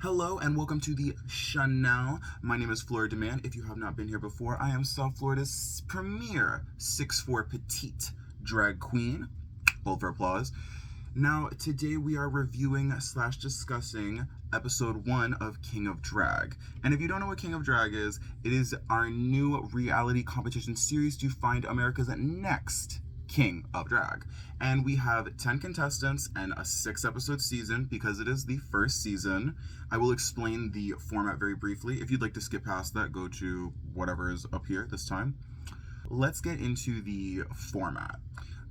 Hello and welcome to the Chanel. My name is Flora Demand. If you have not been here before, I am South Florida's premier 6'4" petite drag queen. Hold for applause. Now, today we are reviewing / discussing episode 1 of King of Drag. And if you don't know what King of Drag is, it is our new reality competition series to find America's next King of Drag. And we have 10 contestants and a 6-episode season because it is the first season. I will explain the format very briefly. If you'd like to skip past that, go to whatever is up here this time. Let's get into the format.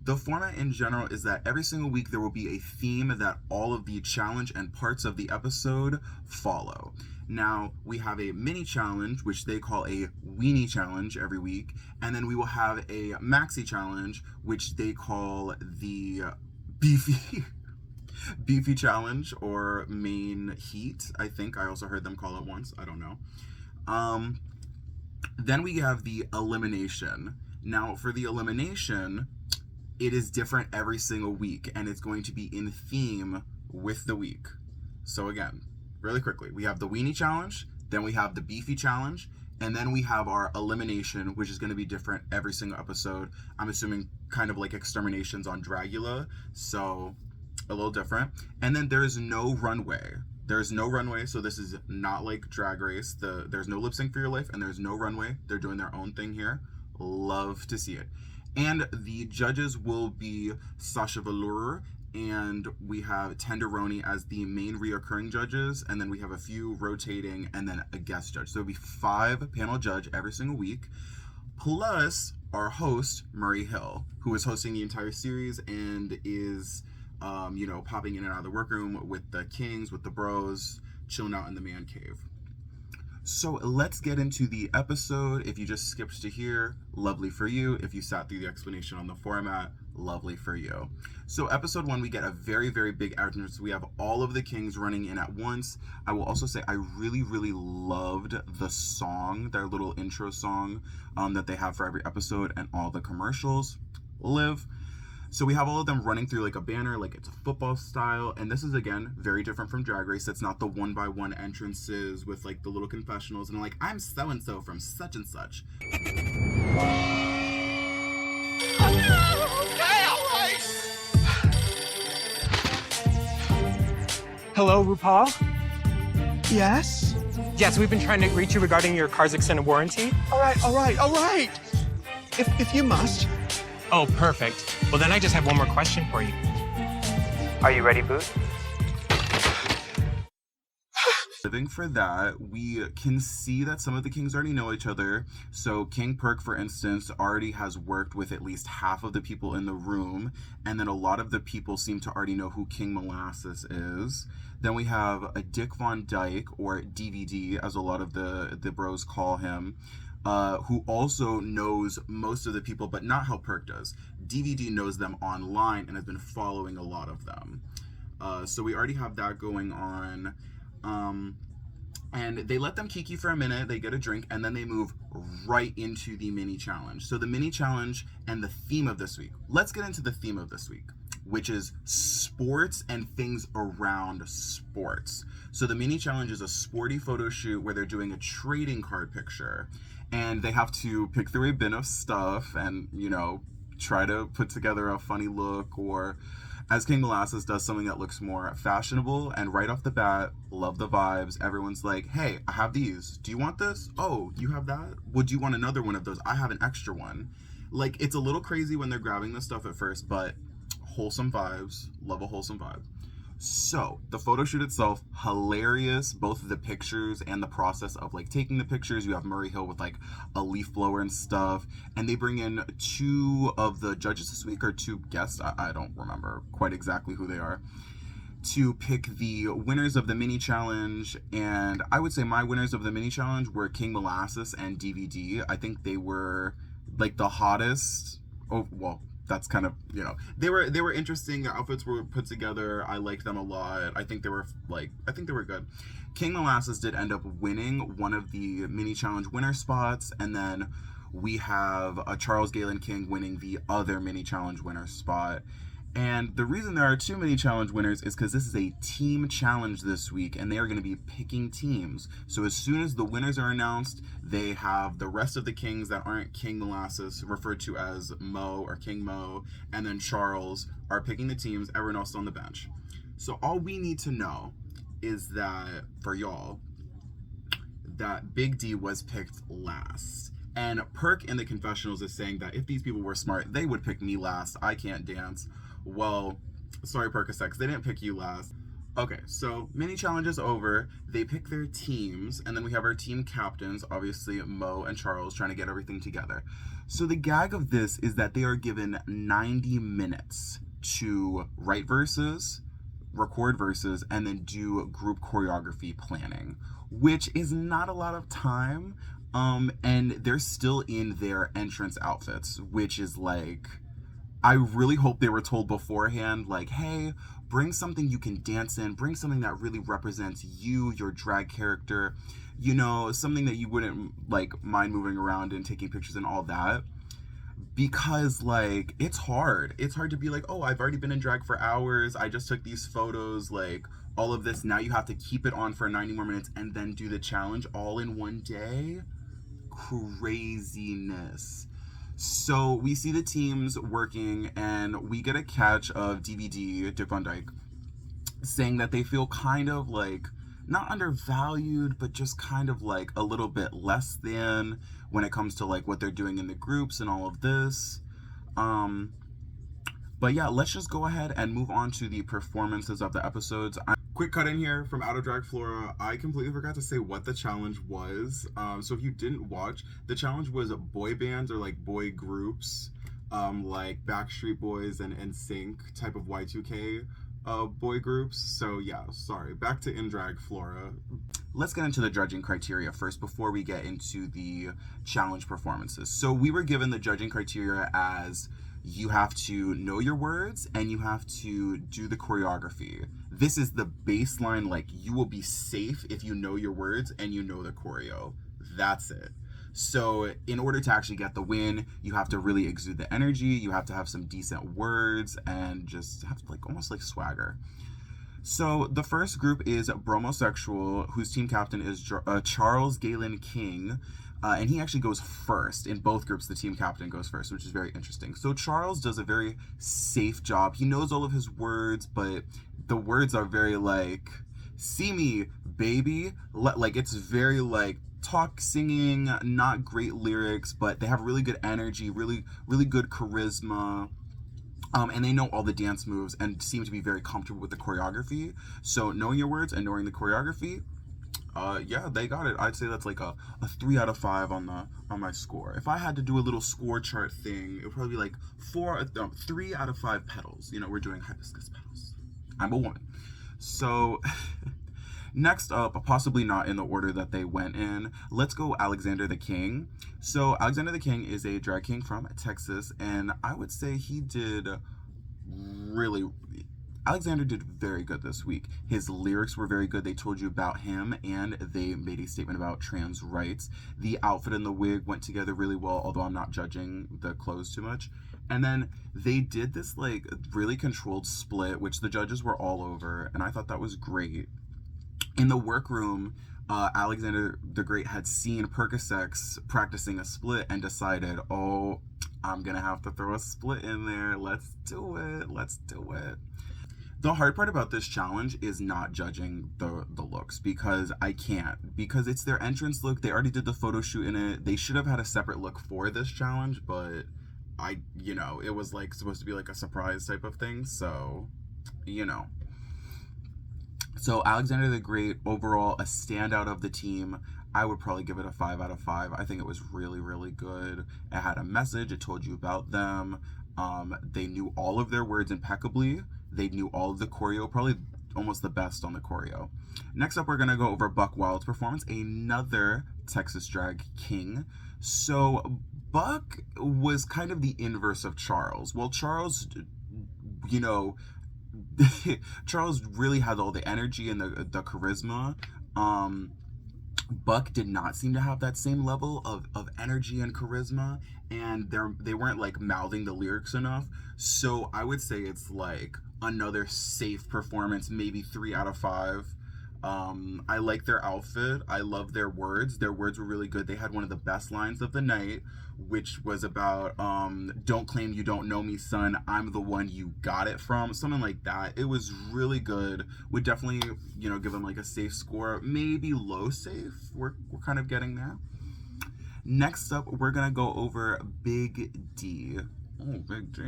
The format in general is that every single week there will be a theme that all of the challenge and parts of the episode follow. Now, we have a mini challenge, which they call a weenie challenge every week, and then we will have a maxi challenge, which they call the beefy challenge or main heat. I think I also heard them call it once. I don't know. Then we have the elimination. Now, for the elimination, it is different every single week, and it's going to be in theme with the week. So again, really quickly, we have the weenie challenge, then we have the beefy challenge, and then we have our elimination, which is going to be different every single episode. I'm assuming kind of like exterminations on Dragula, so a little different. And then there is no runway. There's no runway, so this is not like Drag Race. There's no lip sync for your life, and there's no runway. They're doing their own thing here. Love to see it. And the judges will be Sasha Velour, and we have Tenderoni as the main reoccurring judges, and then we have a few rotating, and then a guest judge. So it'll be 5 panel judge every single week, plus our host, Murray Hill, who is hosting the entire series and is, popping in and out of the workroom with the kings, with the bros, chilling out in the man cave. So let's get into the episode. If you just skipped to here, lovely for you. If you sat through the explanation on the format, lovely for you. So episode 1, we get a very, very big entrance. We have all of the kings running in at once. I will also say I really, really loved the song, their little intro song that they have for every episode and all the commercials. Live. So we have all of them running through like a banner, like it's a football style. And this is, again, very different from Drag Race. It's not the 1-by-1 entrances with like the little confessionals and like, I'm so-and-so from such and such. Hello, RuPaul? Yes? Yes, we've been trying to reach you regarding your car's extended warranty. All right. If you must. Oh, perfect. Well, then I just have one more question for you. Are you ready, Boot? Living for that, we can see that some of the kings already know each other. So King Perk, for instance, already has worked with at least half of the people in the room, and then a lot of the people seem to already know who King Molasses is. Then we have a Dick Von Dyke, or DVD, as a lot of the bros call him, who also knows most of the people, but not how Perk does. DVD knows them online and has been following a lot of them. So we already have that going on. And they let them kiki for a minute, they get a drink, and then they move right into the mini challenge. So the mini challenge and the theme of this week. Let's get into the theme of this week, which is sports and things around sports. So the mini challenge is a sporty photo shoot where they're doing a trading card picture, and they have to pick through a bin of stuff and, try to put together a funny look, or as King Molasses does, something that looks more fashionable. And right off the bat, love the vibes. Everyone's like, hey, I have these. Do you want this? Oh, you have that? Would you want another one of those? I have an extra one. Like, it's a little crazy when they're grabbing this stuff at first, but wholesome vibes. Love a wholesome vibe. So the photo shoot itself, hilarious, both the pictures and the process of like taking the pictures. You have Murray Hill with like a leaf blower and stuff, and they bring in 2 of the judges this week, or 2 guests, I don't remember quite exactly who they are, to pick the winners of the mini challenge. And I would say my winners of the mini challenge were King Molasses and DVD. I think they were like the hottest. Oh, well, that's kind of, they were interesting. Their outfits were put together. I liked them a lot. I think they were good. King Molasses did end up winning one of the mini challenge winner spots, and then we have a Charles Galen King winning the other mini challenge winner spot. And the reason there are too many challenge winners is because this is a team challenge this week, and they are going to be picking teams. So as soon as the winners are announced, they have the rest of the kings that aren't King Molasses, referred to as Mo or King Mo, and then Charles are picking the teams, everyone else is on the bench. So all we need to know is that, for y'all, that Big D was picked last. And Perk in the confessionals is saying that if these people were smart, they would pick me last. I can't dance. Well, sorry, Percocet, they didn't pick you last. Okay, so mini challenge is over. They pick their teams, and then we have our team captains, obviously Mo and Charles, trying to get everything together. So the gag of this is that they are given 90 minutes to write verses, record verses, and then do group choreography planning, which is not a lot of time. And they're still in their entrance outfits, which is like, I really hope they were told beforehand, like, hey, bring something you can dance in, bring something that really represents you, your drag character, you know, something that you wouldn't like mind moving around and taking pictures and all that. Because like, it's hard to be like, oh, I've already been in drag for hours, I just took these photos, like all of this, now you have to keep it on for 90 more minutes and then do the challenge all in one day. Craziness. So we see the teams working, and we get a catch of DVD, Dick Van Dyke, saying that they feel kind of like not undervalued, but just kind of like a little bit less than when it comes to like what they're doing in the groups and all of this. But yeah, let's just go ahead and move on to the performances of the episodes. Quick cut in here from Out of Drag Flora. I completely forgot to say what the challenge was. So if you didn't watch, the challenge was boy bands or like boy groups, like Backstreet Boys and NSYNC type of Y2K boy groups. So yeah, sorry. Back to In Drag Flora. Let's get into the judging criteria first before we get into the challenge performances. So we were given the judging criteria as you have to know your words and you have to do the choreography. This is the baseline, like you will be safe if you know your words and you know the choreo. That's it. So in order to actually get the win, you have to really exude the energy, you have to have some decent words and just have like almost like swagger. So the first group is Bromosexual, whose team captain is Charles Galen King. And he actually goes first. In both groups, the team captain goes first, which is very interesting. So Charles does a very safe job. He knows all of his words, but the words are very like, see me, baby. Like, it's very like talk singing, not great lyrics, but they have really good energy, really, really good charisma. And they know all the dance moves and seem to be very comfortable with the choreography. So knowing your words and knowing the choreography, yeah, they got it. I'd say that's like a 3 out of 5 on my score. If I had to do a little score chart thing, it would probably be like 3 out of 5 petals. You know, we're doing hibiscus petals. I'm a woman. So next up, possibly not in the order that they went in, let's go Alexander the King. So Alexander the King is a drag king from Texas, and I would say he did Alexander did very good this week. His lyrics were very good. They told you about him and they made a statement about trans rights. The outfit and the wig went together really well, although I'm not judging the clothes too much. And then they did this like really controlled split, which the judges were all over, and I thought that was great. In the workroom, Alexander the Great had seen Percocet practicing a split and decided, oh, I'm gonna have to throw a split in there. Let's do it. The hard part about this challenge is not judging the looks, because I can't, because it's their entrance look. They already did the photo shoot in it. They should have had a separate look for this challenge, but it was like supposed to be like a surprise type of thing. So, So Alexander the Great, overall, a standout of the team. I would probably give it a 5 out of 5. I think it was really, really good. It had a message. It told you about them. They knew all of their words impeccably. They knew all of the choreo, probably almost the best on the choreo. Next up, we're going to go over Buck Wild's performance, another Texas drag king. So Buck was kind of the inverse of Charles. Well, Charles, Charles really had all the energy and the charisma. Buck did not seem to have that same level of energy and charisma, and they weren't like mouthing the lyrics enough. So I would say it's like another safe performance, maybe 3 out of 5. I like their outfit. I love their words. Their words were really good. They had one of the best lines of the night, which was about don't claim you don't know me, son. I'm the one you got it from. Something like that. It was really good. Would definitely, give them like a safe score. Maybe low safe. We're kind of getting there. Next up, we're gonna go over Big D. Oh, Big D.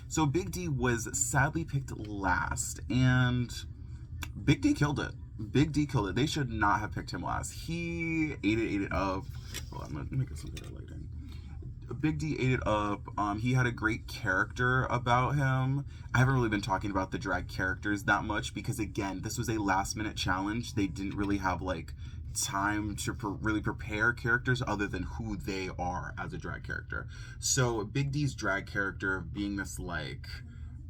So Big D was sadly picked last, and Big D killed it. Big D killed it. They should not have picked him last. He ate it up. Hold on, let me get some better lighting. Big D ate it up. He had a great character about him. I haven't really been talking about the drag characters that much because, again, this was a last-minute challenge. They didn't really have, like, time to really prepare characters other than who they are as a drag character. So Big D's drag character being this, like,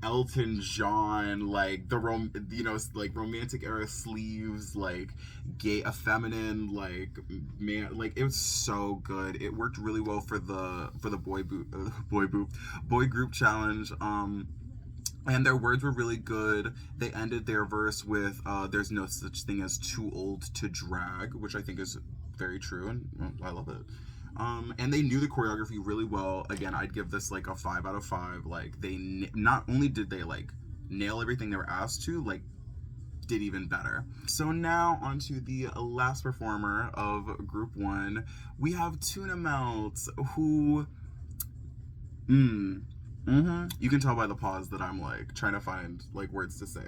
Elton John, like like romantic era sleeves, like gay, effeminate, like man, like it was so good. It worked really well for the boy group challenge. And their words were really good. They ended their verse with there's no such thing as too old to drag, which I think is very true, and I love it. And they knew the choreography really well. Again, I'd give this like a 5 out of 5. Like they not only did they like nail everything they were asked to, like did even better. So now onto the last performer of Group 1. We have Tuna Melt, who you can tell by the pause that I'm like trying to find like words to say.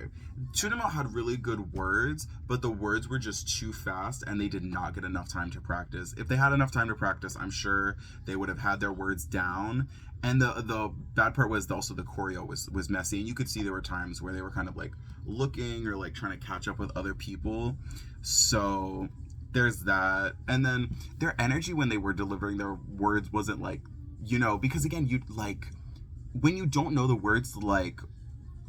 Tuna Melt had really good words, but the words were just too fast and they did not get enough time to practice. If they had enough time to practice, I'm sure they would have had their words down. And the bad part was also the choreo was messy, and you could see there were times where they were kind of like looking or like trying to catch up with other people. So there's that. And then their energy when they were delivering their words wasn't like, because again, you like when you don't know the words like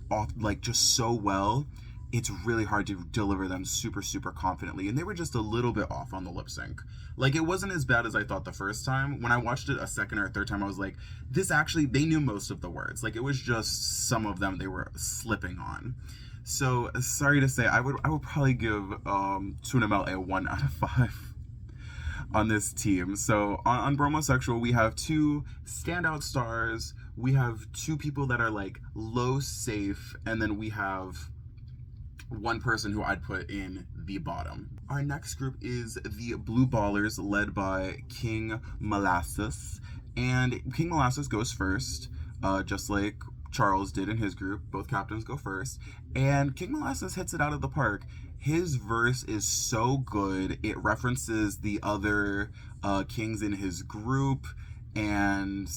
off like just so well, it's really hard to deliver them super confidently, and they were just a little bit off on the lip sync. Like it wasn't as bad as I thought the first time. When I watched it a second or a third time, I was like, this actually, they knew most of the words. Like it was just some of them they were slipping on. So sorry to say, I would probably give Tuna Melt a 1 out of 5 on this team. So on Bromosexual, we have 2 standout stars. We have 2 people that are like low safe, and then we have 1 person who I'd put in the bottom. Our next group is the Blue Ballers, led by King Molasses. And King Molasses goes first, just like Charles did in his group. Both captains go first. And King Molasses hits it out of the park. His verse is so good. It references the other kings in his group, and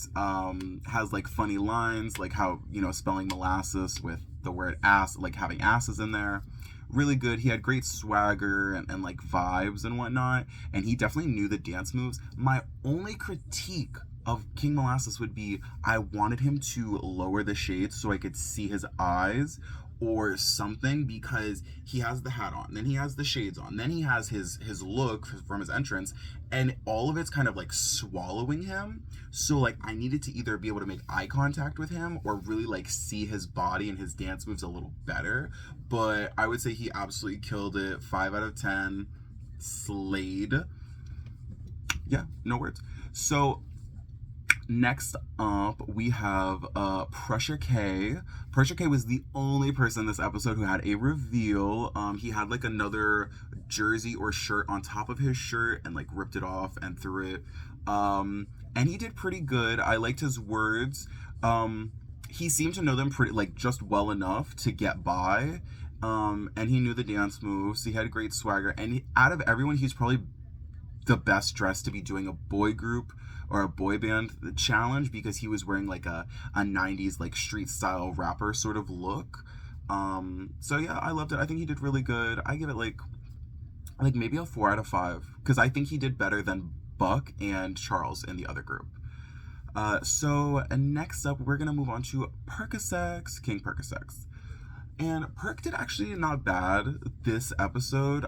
has like funny lines, like how, spelling molasses with the word ass, like having asses in there. Really good. He had great swagger and like vibes and whatnot, and he definitely knew the dance moves. My only critique of King Molasses would be I wanted him to lower the shades so I could see his eyes or something, because he has the hat on, then he has the shades on, then he has his look from his entrance, and all of it's kind of like swallowing him. So like I needed to either be able to make eye contact with him or really like see his body and his dance moves a little better. But I would say he absolutely killed it. 5 out of 10. Slayed. Yeah, no words. So next up, we have Pressure K. Pressure K was the only person this episode who had a reveal. He had like another jersey or shirt on top of his shirt and like ripped it off and threw it. And he did pretty good. I liked his words. He seemed to know them pretty like just well enough to get by. And he knew the dance moves. He had great swagger. And out of everyone, he's probably the best dressed to be doing a boy group or a boy band challenge, because he was wearing like a 90s like street style rapper sort of look. So yeah, I loved it. I think he did really good. I give it like maybe a 4 out of 5, because I think he did better than Buck and Charles in the other group. So next up, we're gonna move on to Percocet, King Percocet. And Perk did actually not bad this episode.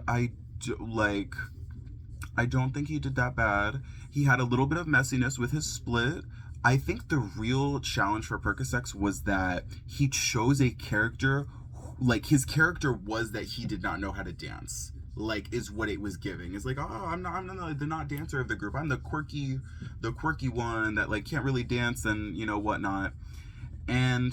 I don't think he did that bad. He had a little bit of messiness with his split. I think the real challenge for Percocets was that he chose a character, like his character was that he did not know how to dance. Like is what it was giving. It's like, oh, I'm the not dancer of the group. I'm the quirky one that like can't really dance and you know whatnot. And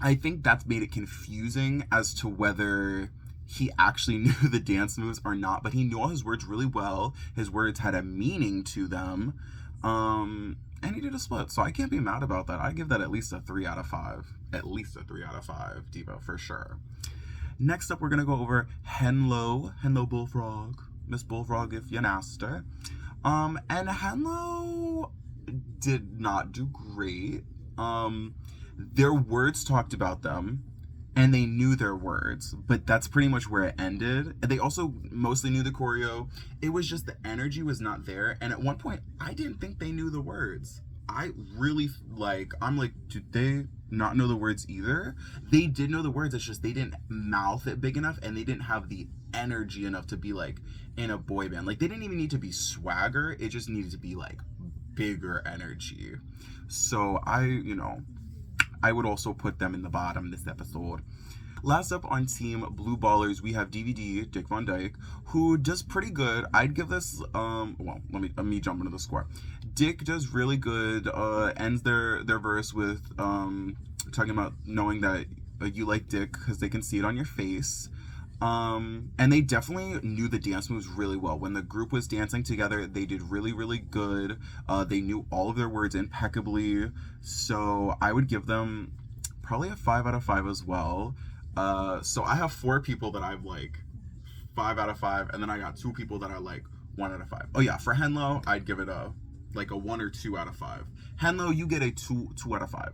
I think that's made it confusing as to whether he actually knew the dance moves or not, but he knew all his words really well. His words had a meaning to them. And he did a split, so I can't be mad about that. I give that at least a 3 out of 5. At least a 3 out of 5, Devo, for sure. Next up, we're going to go over Henlo Bullfrog. Miss Bullfrog, if you asked her. And Henlo did not do great. Their words talked about them, and they knew their words, but that's pretty much where it ended. They also mostly knew the choreo. It was just the energy was not there, and at one point, I didn't think they knew the words. I really, I'm like, did they not know the words either? They did know the words, it's just they didn't mouth it big enough, and they didn't have the energy enough to be, like, in a boy band. Like, they didn't even need to be swagger, it just needed to be, like, bigger energy. So, I would also put them in the bottom this episode. Last up on Team Blue Ballers, we have DVD, Dick Van Dyke, who does pretty good. I'd give this, let me jump into the score. Dick does really good, ends their verse with talking about knowing that you like Dick because they can see it on your face. And they definitely knew the dance moves really well. When the group was dancing together, they did really, really good. They knew all of their words impeccably. So I would give them probably a 5 out of 5 as well. So I have 4 people that I'm like 5 out of 5, and then I got 2 people that are like 1 out of 5. Oh yeah, for Henlo, I'd give it a 1 or 2 out of 5. Henlo, you get a 2 out of 5.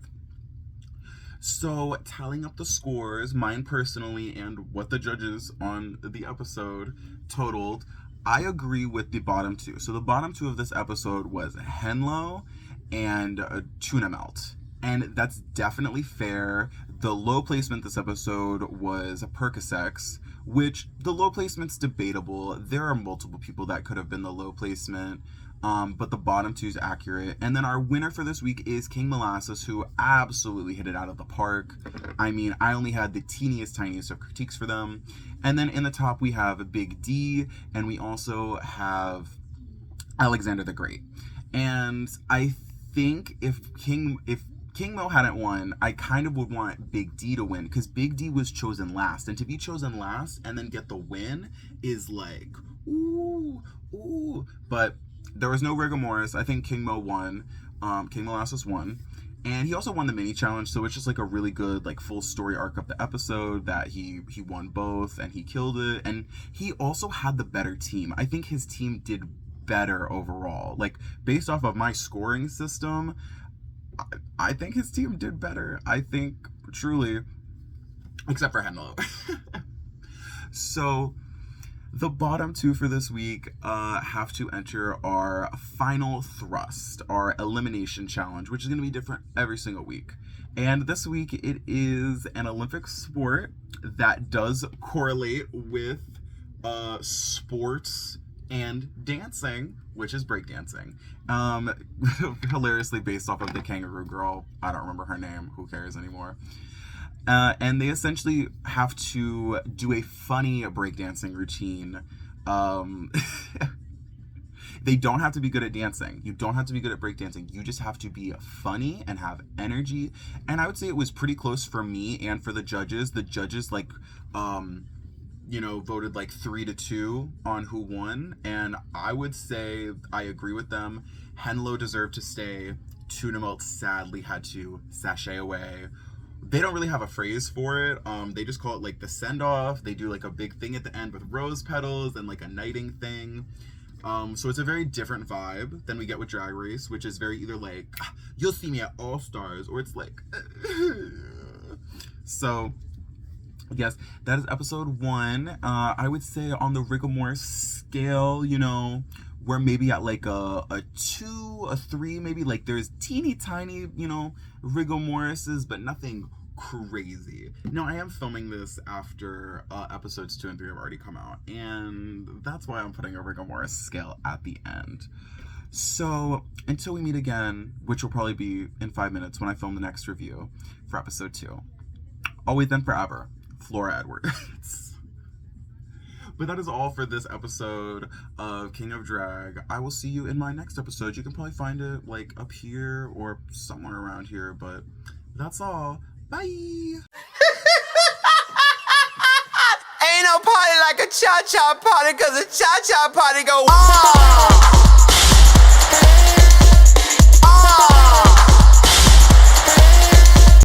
So, tallying up the scores, mine personally and what the judges on the episode totaled, I agree with the bottom 2. So, the bottom 2 of this episode was Henlo and Tuna Melt. And that's definitely fair. The low placement this episode was Percocets, which the low placement's debatable. There are multiple people that could have been the low placement. But the bottom 2 is accurate. And then our winner for this week is King Molasses, who absolutely hit it out of the park. I mean, I only had the tiniest of critiques for them. And then in the top, we have Big D, and we also have Alexander the Great. And I think if King Mo hadn't won, I kind of would want Big D to win, because Big D was chosen last. And to be chosen last and then get the win is like, ooh. But there was no rigor mortis. I think King Mo won. King Molasses won. And he also won the mini challenge, so it's just like a really good like full story arc of the episode that he won both and he killed it. And he also had the better team. I think his team did better overall. Like based off of my scoring system, I think his team did better. I think truly, except for Henlo. So the bottom 2 for this week have to enter our final thrust, our elimination challenge, which is going to be different every single week. And this week it is an Olympic sport that does correlate with sports and dancing, which is breakdancing. Hilariously based off of the kangaroo girl. I don't remember her name. Who cares anymore? And they essentially have to do a funny breakdancing routine. They don't have to be good at dancing. You don't have to be good at breakdancing. You just have to be funny and have energy. And I would say it was pretty close for me and for the judges. The judges voted like 3-2 on who won. And I would say I agree with them. Henlo deserved to stay. Tuna Melt sadly had to sashay away. They don't really have a phrase for it. They just call it like the send-off. They do like a big thing at the end with rose petals and like a knighting thing. So it's a very different vibe than we get with Drag Race, which is very either like, you'll see me at All Stars, or it's like, so yes, that is episode 1. I would say on the rigor scale, we're maybe at like a 2, a 3, maybe like there's teeny tiny, rigor mortises, but nothing crazy. Now, I am filming this after episodes 2 and 3 have already come out, and that's why I'm putting a rigor scale at the end. So, until we meet again, which will probably be in 5 minutes when I film the next review for episode 2. Always and forever, Flora Edwards. But that is all for this episode of King of Drag. I will see you in my next episode. You can probably find it like up here or somewhere around here, but that's all. Bye! Ain't no party like a cha-cha party, cause a cha-cha party go